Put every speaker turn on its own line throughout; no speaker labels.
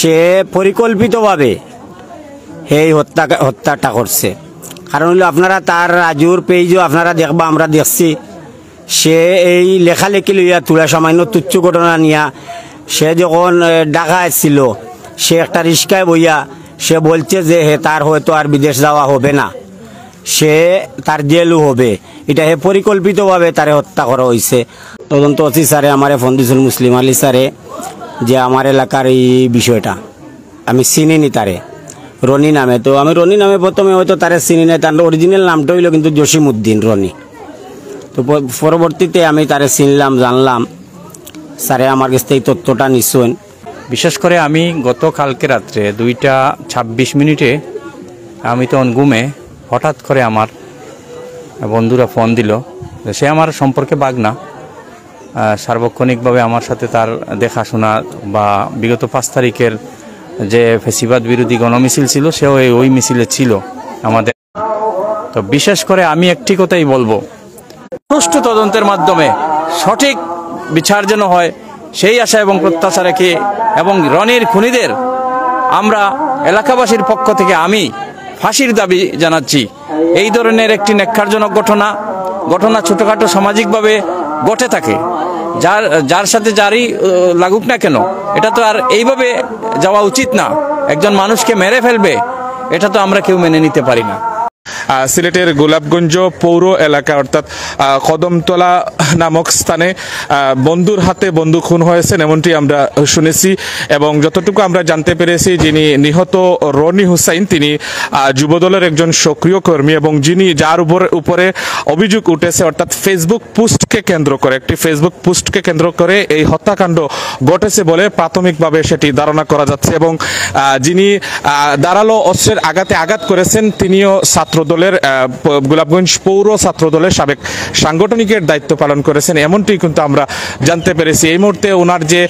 সে পরিকল্পিতভাবে এই হত্যাটা করছে। কারণ হলো আপনারা তার রাজুর পেজও আপনারা দেখবা, আমরা দেখছি সে এই লেখালেখি লইয়া তুলা সামান্য তুচ্ছ ঘটনা নিয়া সে যখন ঢাকা ছিল সে একটা রিস্কায় বইয়া সে বলছে যে তার হয়তো আর বিদেশ যাওয়া হবে না, সে তার জেলও হবে। এটা হে পরিকল্পিতভাবে তারে হত্যা করা হয়েছে। তদন্ত অফিসারে স্যারে আমারে ফোন দিয়েছিল মুসলিম আলী স্যারে, যে আমার এলাকার এই বিষয়টা আমি চিনিনি তারে, রনি নামে। তো আমি রনি নামে প্রথমে হয়তো তারে চিনি নাই, তার অরিজিনাল নামটা হইল কিন্তু জসিমউদ্দিন রনি। তো পরবর্তীতে আমি তারে চিনলাম, জানলাম, স্যারে আমার কাছ থেকে এই তথ্যটা নিশ্চয়।
বিশেষ করে আমি গতকালকে রাত্রে 2:26 আমি তখন ঘুমে, হঠাৎ করে আমার বন্ধুরা ফোন দিল। সে আমার সম্পর্কে বাগনা, সার্বক্ষণিকভাবে আমার সাথে তার দেখাশোনা, বা বিগত 5 তারিখের যে ফেসিবাদ বিরোধী গণমিছিল ছিল সেও ওই মিছিলে ছিল আমাদের। তো বিশেষ করে আমি একটি কথাই বলবো, সুষ্ঠু তদন্তের মাধ্যমে সঠিক বিচার যেন হয় সেই আশা এবং প্রত্যাশা রেখে, এবং রনির খুনিদের আমরা এলাকাবাসীর পক্ষ থেকে আমি ফাঁসির দাবি জানাচ্ছি। এই ধরনের একটি ন্যাক্কারজনক ঘটনা ছোটখাটো সামাজিকভাবে ঘটে থাকে, যার সাথে যারই লাগুক না কেন, এটা তো আর এইভাবে যাওয়া উচিত না। একজন মানুষকে মেরে ফেলবে, এটা তো আমরা কেউ মেনে নিতে পারি না।
সিলেটের গোলাপগঞ্জ পৌর এলাকা অর্থাৎ কদমতলা নামক স্থানে বন্ধুর হাতে বন্ধু খুন হয়েছেন এমনটি আমরা শুনেছি, এবং যতটুকু আমরা জানতে পেরেছি যিনি নিহত রনি হুসাইন তিনি যুবদলের একজন সক্রিয় কর্মী, এবং যার উপরে অভিযোগ উঠেছে অর্থাৎ ফেসবুক পোস্টকে কেন্দ্র করে এই হত্যাকাণ্ড ঘটেছে বলে প্রাথমিকভাবে সেটি ধারণা করা যাচ্ছে। এবং যিনি ধারালো অস্ত্রের আঘাত করেছেন তিনিও ছাত্রদলের গোলাপগঞ্জ পৌর ছাত্রদলের সাবেক সাংগঠনিকের দায়িত্ব পালন করেছেন এমনটি কিন্তু আমরা জানতে পেরেছি। এই মুহূর্তে ওনার যে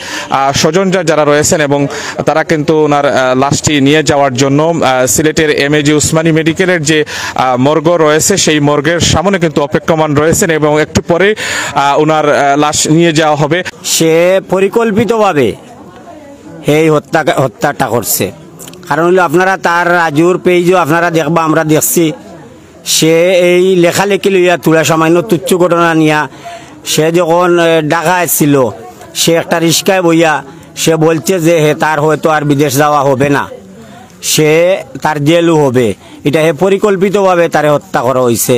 স্বজনরা যারা রয়েছেন এবং তারা কিন্তু ওনার লাশটি নিয়ে যাওয়ার জন্য সিলেটের এমএজি উসমানী মেডিকেলের যে মর্গ রয়েছে সেই মর্গের সামনে কিন্তু অপেক্ষমান রয়েছেন, এবং একটু পরে ওনার লাশ নিয়ে যাওয়া হবে।
সে পরিকল্পিতভাবে এই হত্যাটা করছে। কারণ হলো আপনারা তার রাজুর পেজও আপনারা দেখবা, আমরা দেখছি সে এই লেখালেখি লইয়া তুলা সামান্য তুচ্ছ ঘটনা নিয়া সে যখন ঢাকা ছিল সে একটা রিস্কায় বইয়া সে বলছে যে তার হয়তো আর বিদেশ যাওয়া হবে না, সে তার জেলও হবে। এটা হে পরিকল্পিতভাবে তারে হত্যা করা হয়েছে।